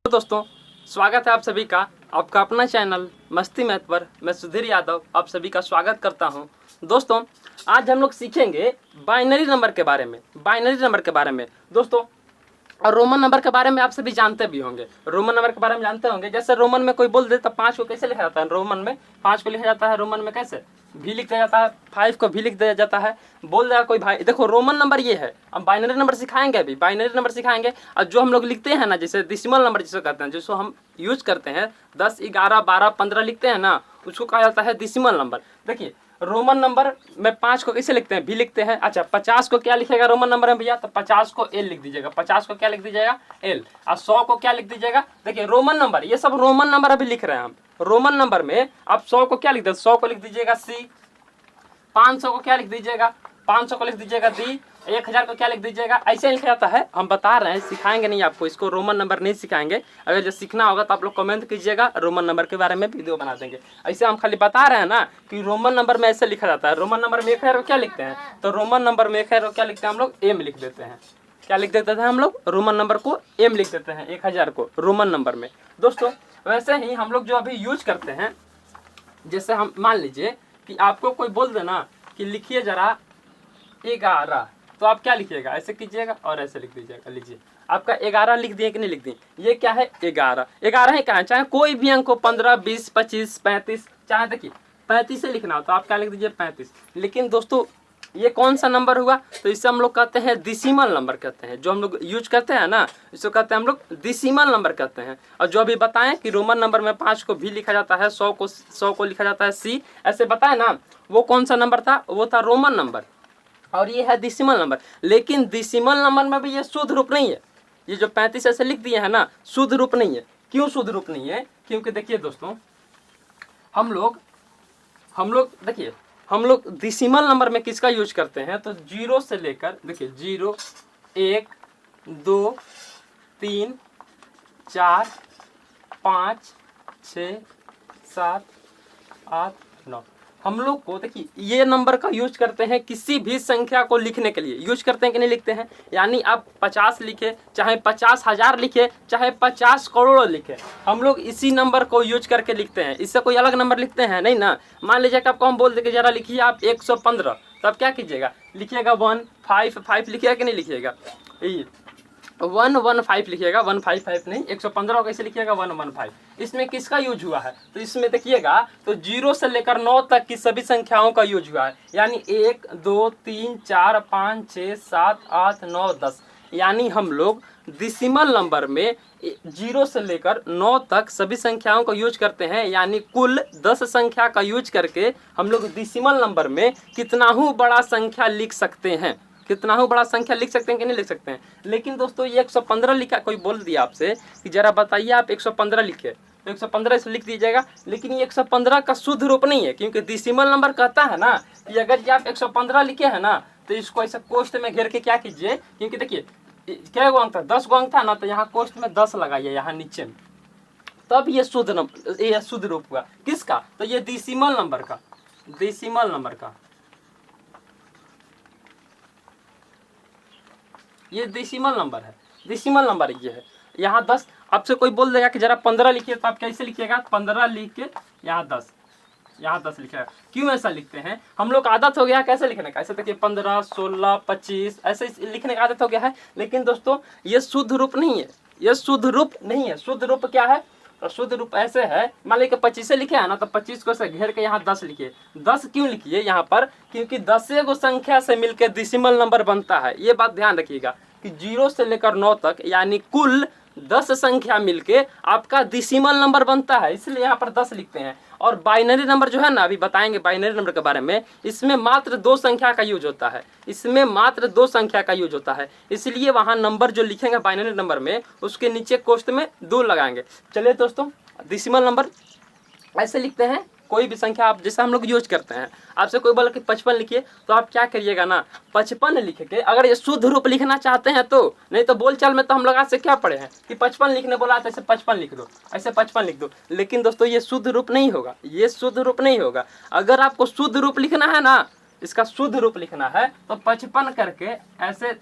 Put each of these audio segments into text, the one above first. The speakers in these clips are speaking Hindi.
तो दोस्तों स्वागत है आप सभी का आपका अपना चैनल मस्ती मैथ पर। मैं सुधीर यादव आप सभी का स्वागत करता हूं। दोस्तों आज हम लोग सीखेंगे बाइनरी नंबर के बारे में दोस्तों। और रोमन नंबर के बारे में आप सभी जानते भी होंगे, रोमन नंबर के बारे में जानते होंगे। जैसे रोमन में कोई बोल दे तो 5 को कैसे लिखा जाता है, रोमन में 5 को लिखा जाता है, रोमन में कैसे भी लिख दिया जाता है, 5 को भी लिख दिया जाता है। बोल देगा कोई भाई देखो रोमन नंबर ये है। अब बाइनरी नंबर सिखाएंगे, अभी बाइनरी नंबर सिखाएंगे। और जो हम लोग लिखते हैं ना, जैसे डेसिमल नंबर जिसको कहते हैं, जिसको हम यूज करते हैं 10, 11, 12, 15 लिखते हैं ना, उसको कहा जाता है डेसिमल नंबर। देखिए रोमन नंबर में 5 को कैसे लिखते हैं, भी लिखते हैं। अच्छा 50 को क्या लिखेगा रोमन नंबर में भैया, तो 50 को एल लिख दीजिएगा। 50 को क्या लिख दीजिएगा, एल। और 100 को क्या लिख दीजिएगा। देखिए रोमन नंबर, ये सब रोमन नंबर अभी लिख रहे हैं हम। रोमन नंबर में आप 100 को क्या लिख दे, 100 को लिख दीजिएगा सी। 500 को क्या लिख दीजिएगा, 500 को लिख दीजिएगा डी। 1000 को क्या लिख दीजिएगा। ऐसे लिखा जाता है। हम बता रहे हैं, सिखाएंगे नहीं आपको, इसको रोमन नंबर नहीं सिखाएंगे। अगर जो सीखना होगा तो आप लोग कमेंट कीजिएगा, रोमन नंबर के बारे में वीडियो बना देंगे। ऐसे हम खाली बता रहे हैं ना कि रोमन नंबर में ऐसे लिखा जाता है। रोमन नंबर में 1000 को क्या लिखते हैं, तो रोमन नंबर में 1000 को क्या लिखते हैं हम लोग, एम लिख देते हैं। क्या लिख देते थे हम लोग, रोमन नंबर को एम लिख देते हैं, 1000 को रोमन नंबर में। दोस्तों वैसे ही हम लोग जो अभी यूज करते हैं, जैसे हम मान लीजिए कि आपको कोई बोल देना कि लिखिए जरा 11, तो आप क्या लिखिएगा, ऐसे कीजिएगा और ऐसे लिख दीजिएगा। लीजिए आपका 11 लिख दिए कि नहीं लिख दिए। ये क्या है 11, 11 ही कहाँ, चाहे कोई भी अंक हो, 15, 20, 25, 35, चाहे देखिए 35 से लिखना हो तो आप क्या लिख दीजिए 35। लेकिन दोस्तों ये कौन सा नंबर हुआ, तो इसे हम लोग कहते हैं डेसिमल नंबर कहते हैं। जो हम लोग यूज करते हैं ना, इसको कहते हैं हम लोग डेसिमल नंबर कहते हैं। और जो अभी बताएं कि रोमन नंबर में 5 को भी लिखा जाता है, 100 को लिखा जाता है सी, ऐसे बताए ना, वो कौन सा नंबर था, वो था रोमन नंबर। और ये है डेसिमल नंबर। लेकिन डेसिमल नंबर में भी ये शुद्ध रूप नहीं है। ये जो 35 ऐसे लिख दिए है ना, शुद्ध रूप नहीं है। क्यों शुद्ध रूप नहीं है, क्योंकि देखिए दोस्तों हम लोग देखिए हम लोग डेसिमल नंबर में किसका यूज करते हैं, तो 0 से लेकर देखिए 0, 1, 2, 3, 4, 5, 6, 7, 8, 9। हम लोग को देखिए ये नंबर का यूज करते हैं किसी भी संख्या को लिखने के लिए। यूज करते हैं कि नहीं लिखते हैं। यानी आप 50 लिखे, चाहे 50,000 लिखे, चाहे 50 करोड़ लिखे, हम लोग इसी नंबर को यूज करके लिखते हैं। इससे कोई अलग नंबर लिखते हैं नहीं ना। मान लीजिए कि आपको हम बोल देंगे जरा लिखिए आप 115, तो आप क्या कीजिएगा, लिखिएगा 155 लिखिएगा कि नहीं लिखिएगा, 115 लिखिएगा, 155 नहीं, 115 कैसे लिखिएगा 115। इसमें किसका यूज हुआ है, तो इसमें देखिएगा तो 0 से लेकर 9 तक की सभी संख्याओं का यूज हुआ है। यानी 1, 2, 3, 4, 5, 6, 7, 8, 9, 10। यानी हम लोग डेसिमल नंबर में 0 से लेकर 9 तक सभी संख्याओं का यूज करते हैं। यानी कुल 10 संख्या का यूज करके हम लोग डेसिमल नंबर में कितना ही बड़ा संख्या लिख सकते हैं, कितना ही बड़ा संख्या लिख सकते हैं कि नहीं लिख सकते हैं। लेकिन दोस्तों ये 115 लिखा, कोई बोल दिया आपसे कि जरा बताइए आप 115 लिखे, तो 115 से लिख दीजिएगा। लेकिन ये 115 का शुद्ध रूप नहीं है, क्योंकि डेसिमल नंबर कहता है ना कि अगर ये आप 115 लिखे हैं ना, तो इसको ऐसा कोष्ठ में घेर के क्या कीजिए, क्योंकि देखिए क्या गो अंक था, 10 गो अंक था ना, तो यहाँ कोष्ठ में 10 लगाइए यहाँ नीचे में, तब ये शुद्ध नंबर, ये शुद्ध रूप हुआ। किसका, तो ये डेसिमल नंबर का, डेसिमल नंबर का, ये डेसिमल नंबर है। डेसिमल नंबर ये है। यहाँ 10, आपसे कोई बोल देगा कि जरा 15 लिखिए, तो आप कैसे लिखिएगा, 15 लिख के यहाँ 10, यहाँ 10 लिखेगा। क्यों ऐसा लिखते हैं, हम लोग आदत हो गया कैसे लिखने का, ऐसे देखिए 15, 16, 25 ऐसे लिखने का आदत हो गया है। लेकिन दोस्तों ये शुद्ध रूप नहीं है, ये शुद्ध रूप नहीं है। शुद्ध रूप क्या है, तो शुद्ध रूप ऐसे है, मान लीजिए 25 लिखे है ना, तो 25 को से घेर के यहाँ 10 लिखिए। 10 क्यों लिखिए यहाँ पर, क्योंकि 10 गो संख्या से मिलकर डेसिमल नंबर बनता है। ये बात ध्यान रखिएगा कि 0 से लेकर 9 तक यानी कुल 10 संख्या मिलके आपका डेसिमल नंबर बनता है, इसलिए यहाँ पर 10 लिखते हैं। और बाइनरी नंबर जो है ना, अभी बताएंगे बाइनरी नंबर के बारे में, इसमें मात्र 2 संख्या का यूज होता है, इसमें मात्र 2 संख्या का यूज होता है। इसलिए वहाँ नंबर जो लिखेंगे बाइनरी नंबर में, उसके नीचे कोष्ठ में 2 लगाएंगे। चलिए दोस्तों डेसिमल नंबर ऐसे लिखते हैं, कोई भी संख्या आप जैसे हम लोग यूज करते हैं। आपसे कोई बोला कि 55 लिखिए, तो आप क्या करिएगा ना, 55 लिख के, अगर ये शुद्ध रूप लिखना चाहते हैं तो, नहीं तो बोलचाल में तो हम लोग आज से क्या पढ़े हैं कि 55 लिखने बोला तो ऐसे 55 लिख दो, ऐसे 55 लिख दो। लेकिन दोस्तों ये शुद्ध रूप नहीं होगा, ये शुद्ध रूप नहीं होगा। अगर आपको शुद्ध रूप लिखना है ना, इसका शुद्ध रूप लिखना है, तो 55 करके ऐसे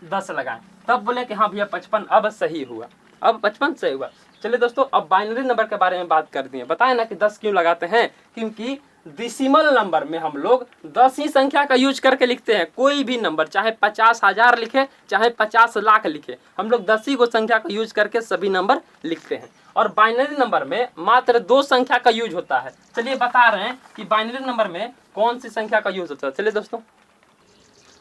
10 लगाएं, तब बोले कि हाँ भैया 55 अब सही हुआ, अब 55 सही हुआ। चलिए दोस्तों, अब बाइनरी नंबर के बारे में बात करते हैं। बताए ना कि 10 क्यों लगाते हैं, क्योंकि डेसिमल नंबर में हम लोग 10 ही संख्या का यूज करके लिखते हैं। कोई भी नंबर चाहे 50,000 लिखे चाहे 50 लाख लिखे, हम लोग 10 ही को संख्या का यूज करके सभी नंबर लिखते हैं। और बाइनरी नंबर में मात्र 2 संख्या का यूज होता है। चलिए बता रहे हैं कि बाइनरी नंबर में कौन सी संख्या का यूज होता है। चलिए दोस्तों,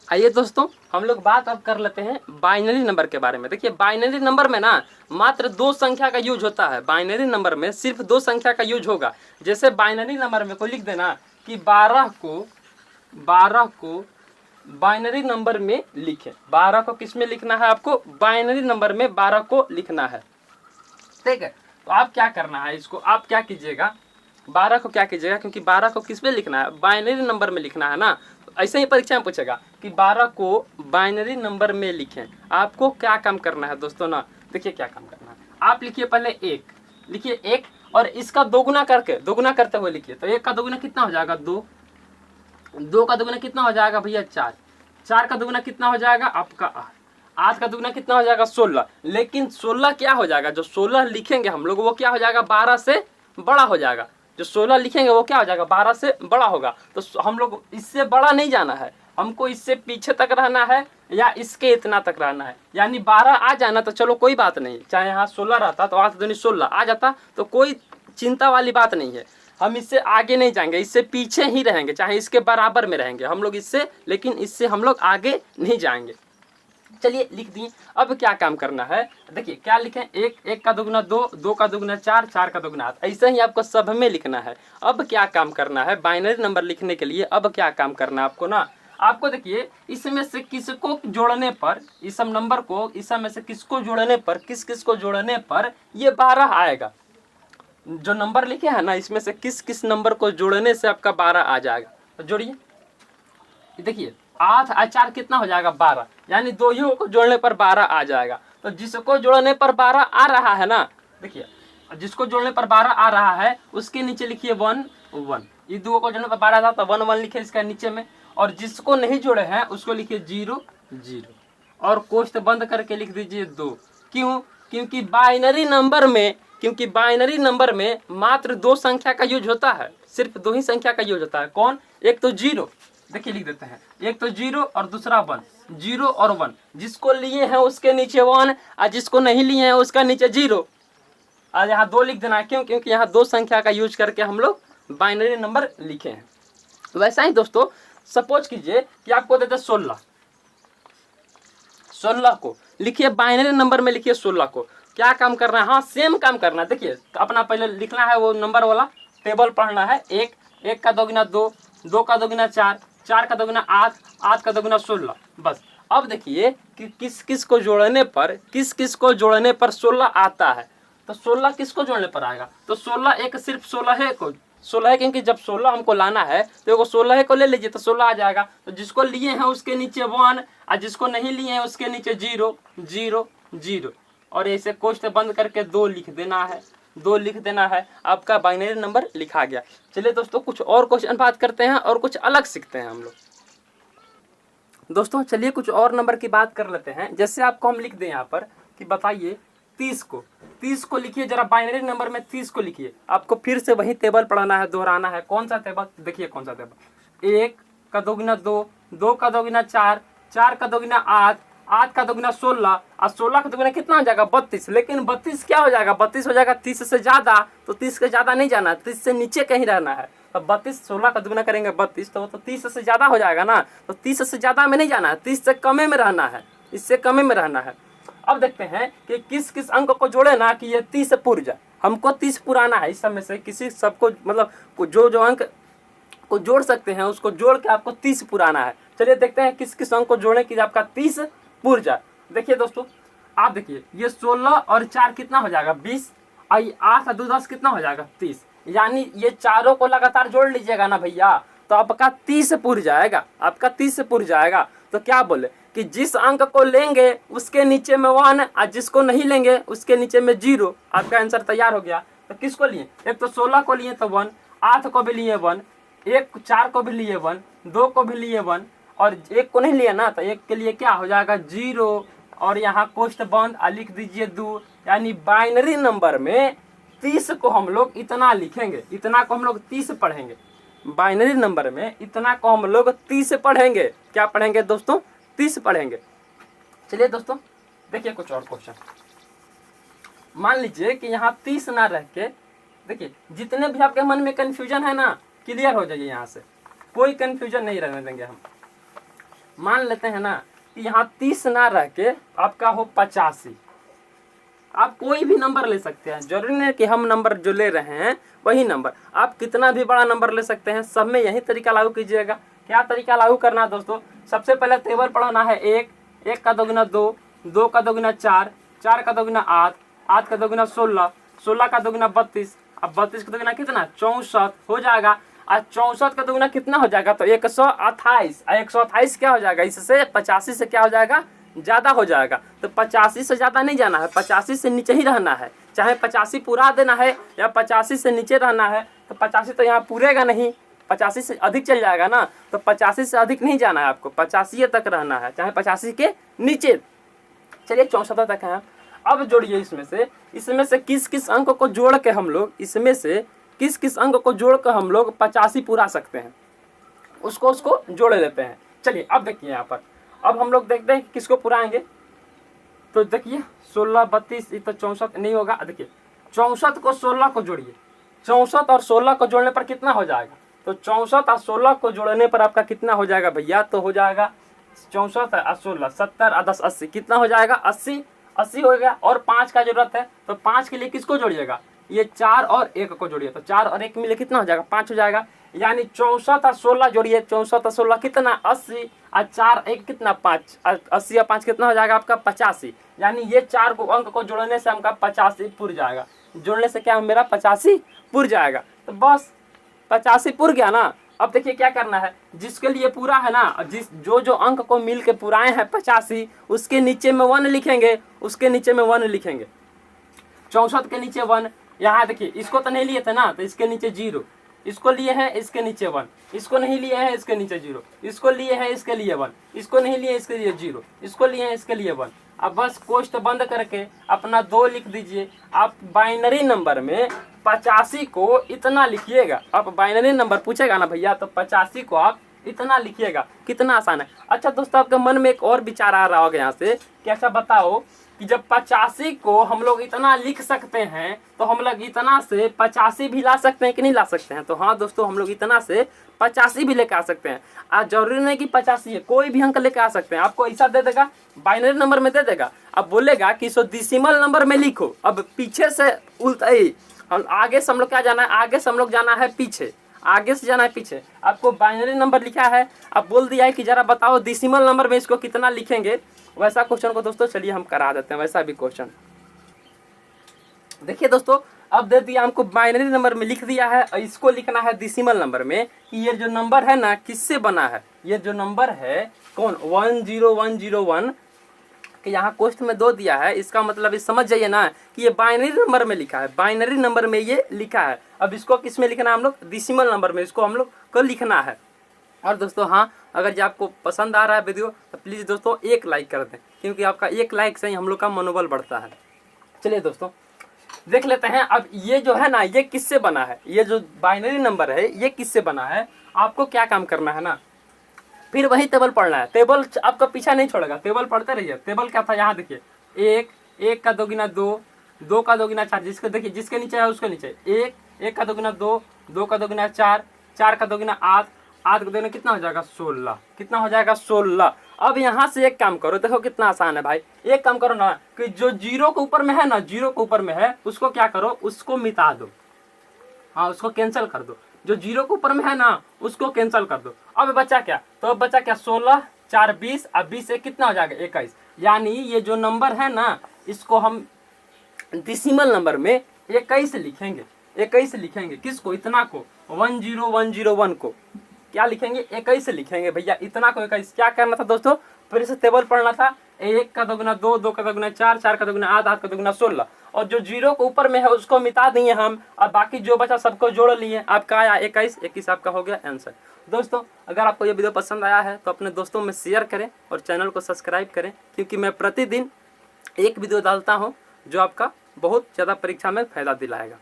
आइए दोस्तों, हम लोग बात अब कर लेते हैं बाइनरी नंबर के बारे में। देखिए, बाइनरी नंबर में ना मात्र 2 संख्या का यूज होता है। बाइनरी नंबर में सिर्फ 2 संख्या का यूज होगा। जैसे बाइनरी नंबर में कोई लिख देना कि 12 को बाइनरी नंबर में लिखें। 12 को किस में लिखना है आपको? बाइनरी नंबर में 12 को लिखना है। ठीक है, तो आप क्या करना है, इसको आप क्या कीजिएगा, 12 को क्या कीजिएगा, क्योंकि 12 को किस में लिखना है? बाइनरी नंबर में लिखना है ना। ऐसे ही परीक्षा में पूछेगा कि 12 को बाइनरी नंबर में लिखें। आपको क्या काम करना है दोस्तों ना, देखिए क्या काम करना है। आप लिखिए पहले 1, लिखिए 1 और इसका दोगुना करते हुए लिखिए। तो 1 का दोगुना कितना हो जाएगा? 2। 2 का दोगुना कितना हो जाएगा भैया? 4। 4 का दोगुना कितना हो जाएगा आपका? 8। 8 का दुगना कितना हो जाएगा? 16। लेकिन 16 क्या हो जाएगा? जो 16 लिखेंगे हम लोग वो क्या हो जाएगा? 12 से बड़ा हो जाएगा। जो 16 लिखेंगे वो क्या हो जाएगा? 12 से बड़ा होगा। तो हम लोग इससे बड़ा नहीं जाना है, हमको इससे पीछे तक रहना है या इसके इतना तक रहना है। यानी 12 आ जाना तो चलो कोई बात नहीं, चाहे यहाँ 16 रहता तो 8 दूनी 16 आ जाता तो कोई चिंता वाली बात नहीं है। हम इससे आगे नहीं जाएंगे, इससे पीछे ही रहेंगे, चाहे इसके बराबर में रहेंगे हम लोग इससे, लेकिन इससे हम लोग आगे नहीं जाएंगे। चलिए लिख दिए। अब क्या काम करना है, देखिए क्या लिखें? 1 का दुगना 2, 2 का दुगना 4, 4 का दुगना 8। ऐसे ही आपको सब में लिखना है। अब क्या काम करना है बाइनरी नंबर लिखने के लिए? अब क्या काम करना है आपको ना, आपको देखिए इसमें से किसको जोड़ने पर, इस सब नंबर को इसमें से किसको जोड़ने पर, किस को जोड़ने पर ये 12 आएगा। जो नंबर लिखे हैं ना इसमें से किस नंबर को जोड़ने से आपका 12 आ जाएगा। तो जोड़िए, देखिए 8 और 4 कितना हो जाएगा? 12। यानी 2 ही को जोड़ने पर 12 आ जाएगा। तो जिसको जोड़ने पर 12 आ रहा है ना, देखिए जिसको जोड़ने पर 12 आ रहा है उसके नीचे लिखिए 1 1। ये 2 को जोड़ने पर 12 था तो 1 1 लिखिए इसका नीचे में। और जिसको नहीं जोड़े हैं उसको लिखिए 0 0 और कोष्ठ बंद करके लिख दीजिए 2। क्यों? क्योंकि बाइनरी नंबर में मात्र 2 संख्या का यूज होता है। सिर्फ 2 ही संख्या का यूज होता है। कौन? एक तो 0, देखिए लिख देते हैं, एक तो 0 और दूसरा 1। 0 और 1, जिसको लिए हैं उसके नीचे 1 और जिसको नहीं लिए हैं उसका नीचे 0। आज यहाँ 2 लिख देना है। क्यों? क्योंकि यहाँ 2 संख्या का यूज करके हम लोग बाइनरी नंबर लिखे हैं। वैसा ही दोस्तों, सपोज कीजिए कि आपको देते 16 को लिखिए बाइनरी नंबर में, लिखिए 16 को। क्या काम करना है? हाँ सेम काम करना है। देखिए अपना पहले लिखना है वो नंबर वाला टेबल पढ़ना है। 1 का दोगुना 2, 2 का दोगुना 4, 4 का दोगुना 8, 8 का दोगुना 16। बस अब देखिए कि किस को जोड़ने पर, किस को जोड़ने पर 16 आता है। तो 16 किसको जोड़ने पर आएगा? तो 16 एक सिर्फ 16 को, 16 है क्योंकि जब 16 हमको लाना है तो 16 को ले लीजिए तो 16 आ जाएगा। तो जिसको लिए हैं उसके नीचे 1 और जिसको नहीं लिए हैं उसके नीचे 0 0 0 और ऐसे कोष्ठ बंद करके 2 लिख देना है। 2 लिख देना है, आपका बाइनरी नंबर लिखा गया। चलिए दोस्तों, कुछ और क्वेश्चन बात करते हैं और कुछ अलग सीखते हैं हम लोग। दोस्तों चलिए कुछ और नंबर की बात कर लेते हैं। जैसे आपको हम लिख दें यहाँ पर कि बताइए 30 को लिखिए जरा। बाइनरी नंबर में 30 को लिखिए। आपको फिर से वही टेबल पढ़ाना है, दोहराना है। कौन सा टेबल? देखिए कौन सा टेबल। 1 का दोगुना 2, 2 का दोगुना 4, 4 का दोगुना 8, 8 का दोगुना 16 और 16 का दोगुना कितना हो जाएगा? 32। लेकिन 32 क्या हो जाएगा? 32 हो जाएगा 30 से ज़्यादा। तो 30 से ज़्यादा नहीं जाना, 30 से नीचे कहीं रहना है। तो 32 16 का दोगुना करेंगे 32 तो 30 से ज़्यादा हो जाएगा ना। तो 30 से ज़्यादा में नहीं जाना है, 30 से कम में रहना है, इससे कम में रहना है। अब देखते हैं कि किस अंक को जोड़े ना कि ये 30 पूर जाए। हमको 30 पुराना है। इस समय से किसी सबको मतलब जो अंक को जोड़ सकते हैं उसको जोड़ के आपको 30 पुराना है। चलिए देखते हैं किस अंक को जोड़े कि आपका 30 पूर जाए। देखिए दोस्तों, आप देखिए ये 16 और 4 कितना हो जाएगा? 20 और 8 और 2 10 कितना हो जाएगा? 30। यानी ये चारों को लगातार जोड़ लीजिएगा ना भैया तो आपका 30 पूर जाएगा, आपका 30 पूर जाएगा। तो क्या बोले कि जिस अंक को लेंगे उसके नीचे में 1 और जिसको नहीं लेंगे उसके नीचे में 0। आपका आंसर तैयार हो गया। तो किसको लिए? एक तो 16 को लिए तो 1, 8 को भी लिए 1, 4 को भी लिए 1, 2 को भी लिए 1 और 1 को नहीं लिया ना तो 1 के लिए क्या हो जाएगा? 0 और यहाँ कोष्ठ बंद लिख दीजिए 2। यानी बाइनरी नंबर में 30 को हम लोग इतना लिखेंगे, इतना को हम लोग 30 पढ़ेंगे। बाइनरी नंबर में इतना को हम लोग 30 पढ़ेंगे। क्या पढ़ेंगे दोस्तों? 30 पढ़ेंगे। चलिए दोस्तों देखिए कुछ और क्वेश्चन। मान लीजिए कि यहाँ 30 ना रह के, देखिए जितने भी आपके मन में कंफ्यूजन है ना, क्लियर हो जाइए। यहाँ से कोई कंफ्यूजन नहीं रहने देंगे हम। मान लेते हैं ना कि यहाँ 30 ना रह के आपका हो 85। आप कोई भी नंबर ले सकते हैं, जरूरी नहीं कि हम नंबर जो ले रहे हैं वही नंबर। आप कितना भी बड़ा नंबर ले सकते हैं। सब में यही तरीका लागू कीजिएगा। क्या तरीका लागू करना है दोस्तों? सबसे पहले टेबल पढ़ना है। 1, 1 का दोगुना 2, 2 का दोगुना 4, 4 का दोगुना 8, 8 का दोगुना 16, 16 का दोगुना 32। अब 32 का दोगुना कितना? 64 हो जाएगा। आज 64 का दोगुना कितना हो जाएगा? तो 128। 128 क्या हो जाएगा? इससे 85 से क्या हो जाएगा? ज़्यादा हो जाएगा। तो 85 से ज़्यादा नहीं जाना है, 85 से नीचे ही रहना है। चाहे 85 पूरा देना है या 85 से नीचे रहना है। तो 85 तो यहाँ पूरेगा नहीं, 85 से अधिक चल जाएगा ना। तो 85 से अधिक नहीं जाना है आपको, 85 तक रहना है, चाहे 85 के नीचे। चलिए 64 तक है। अब जोड़िए इसमें से किस किस अंक को जोड़ के हम लोग, इसमें से किस किस अंक को जोड़ कर हम लोग 85 पूरा सकते हैं, उसको जोड़ लेते हैं। चलिए अब देखिए यहाँ पर, अब हम लोग देखते हैं कि किसको पुराएंगे। तो देखिए 16, 32, ये तो 64 नहीं होगा। देखिए 64 को 16 को जोड़िए। 64 और 16 को जोड़ने पर कितना हो जाएगा? तो 64 और 16 को जोड़ने पर आपका कितना हो जाएगा भैया? तो हो जाएगा 64 और 16, 70 और 10, 80। कितना हो जाएगा? 80 हो गया। और 5 का जरूरत है, तो 5 के लिए किसको जोड़िएगा? ये 4 और 1 को जोड़िए। तो 4 और 1 मिले कितना हो जाएगा? 5 हो जाएगा। यानी 64 और 16 जोड़िए। 64 और 16 कितना? 80 और 4 1 कितना? 5। 80 और 5 कितना हो जाएगा आपका? 85। यानी ये 4 को अंक को जोड़ने से हमका 85 पुर जाएगा। जोड़ने से क्या मेरा 85 पुर जाएगा। तो बस 85 पुर गया ना। अब देखिए क्या करना है, जिसके लिए पूरा है ना, जो अंक को मिल के पुराए हैं 85, उसके नीचे में 1 लिखेंगे, उसके नीचे में 1 लिखेंगे। 64 के नीचे 1। यहाँ देखिए इसको तो नहीं लिए थे ना, तो इसके नीचे 0, इसको लिए हैं इसके नीचे 1, इसको नहीं लिए हैं इसके नीचे 0, इसको लिए हैं इसके लिए 1, इसको नहीं लिए इसके लिए 0, इसको लिए हैं इसके लिए 1। अब बस कोष्ठ बंद करके अपना 2 लिख दीजिए। आप बाइनरी नंबर में 85 को इतना लिखिएगा। आप बाइनरी नंबर पूछेगा ना भैया, तो 85 को आप इतना लिखिएगा। कितना आसान है। अच्छा दोस्तों, आपके मन में एक और विचार आ रहा होगा यहाँ से कि अच्छा बताओ कि जब 85 को हम लोग इतना लिख सकते हैं, तो हम लोग इतना से 85 भी ला सकते हैं कि नहीं ला सकते हैं? तो हाँ दोस्तों, हम लोग इतना से 85 भी लेकर आ सकते हैं। आज जरूरी नहीं कि 85 है, कोई भी अंक लेकर आ सकते हैं। आपको ऐसा दे देगा, बाइनरी नंबर में दे देगा। अब बोलेगा कि इसको डेसिमल नंबर में लिखो। अब पीछे से उल्टा ही आगे से हम लोग क्या जाना है? आगे से हम लोग जाना है पीछे, आगे से जाना है पीछे। आपको बाइनरी नंबर लिखा है, अब बोल दिया है कि जरा बताओ डेसिमल नंबर में इसको कितना लिखेंगे। वैसा क्वेश्चन को दोस्तों चलिए हम करा देते हैं, वैसा भी क्वेश्चन। देखिए दोस्तों, अब दे दिया हमको बाइनरी नंबर में लिख दिया है, और इसको लिखना है डेसिमल नंबर में कि ये जो नंबर है ना किससे बना है। ये जो नंबर है कौन? 10101 कि यहाँ क्वेश्चन में 2 दिया है, इसका मतलब ये समझ जाइए ना कि ये बाइनरी नंबर में लिखा है। बाइनरी नंबर में ये लिखा है। अब इसको किस में लिखना है? हम लोग डेसिमल नंबर में इसको हम लोग को लिखना है। और दोस्तों हाँ, अगर जो आपको पसंद आ रहा है वीडियो, तो प्लीज़ दोस्तों एक लाइक कर दें, क्योंकि आपका एक लाइक से ही हम लोग का मनोबल बढ़ता है। चलिए दोस्तों देख लेते हैं। अब ये जो है ना, ये किससे बना है? ये जो बाइनरी नंबर है ये किससे बना है? आपको क्या काम करना है ना, फिर वही टेबल पढ़ना है। टेबल आपका पीछा नहीं छोड़ेगा, टेबल पढ़ते रहिए। टेबल क्या था यहाँ देखिए, 1, 1 का दोगुना 2, 2 का दोगुना 4, जिसको देखिए जिसके नीचे है उसके नीचे 1, 1 का दोगुना 2, 2 का दोगुना 4, 4 का दोगुना 8, 8 का दोगुना कितना हो जाएगा? 16। कितना हो जाएगा? 16। अब यहाँ से एक काम करो, देखो कितना आसान है भाई। एक काम करो ना कि जो 0 के ऊपर में है ना, 0 के ऊपर में है, उसको क्या करो? उसको मिटा दो। हाँ, उसको कैंसिल कर दो। जो 0 के ऊपर में है ना उसको कैंसिल कर दो। अब बचा क्या? तो अब बचा क्या? 16, 4 20, अब 20 से कितना हो जाएगा? 21। यानी ये जो नंबर है ना, इसको हम डेसिमल नंबर में 21 लिखेंगे। 21 लिखेंगे। किसको? इतना को, 10101 को क्या लिखेंगे? 21 लिखेंगे भैया। इतना को 21। क्या करना था दोस्तों? फिर से टेबल पढ़ना था। 1 का दोगुना 2, 2 का दोगुना 4, 4 का दोगुना 8, 8 का दोगुना 16। और जो 0 के ऊपर में है उसको मिटा दिए हम, और बाकी जो बचा सबको जोड़ लिए। आपका आया 21। 21 आपका हो गया आंसर। दोस्तों अगर आपको ये वीडियो पसंद आया है तो अपने दोस्तों में शेयर करें और चैनल को सब्सक्राइब करें, क्योंकि मैं प्रतिदिन एक वीडियो डालता हूँ जो आपका बहुत ज़्यादा परीक्षा में फ़ायदा दिलाएगा।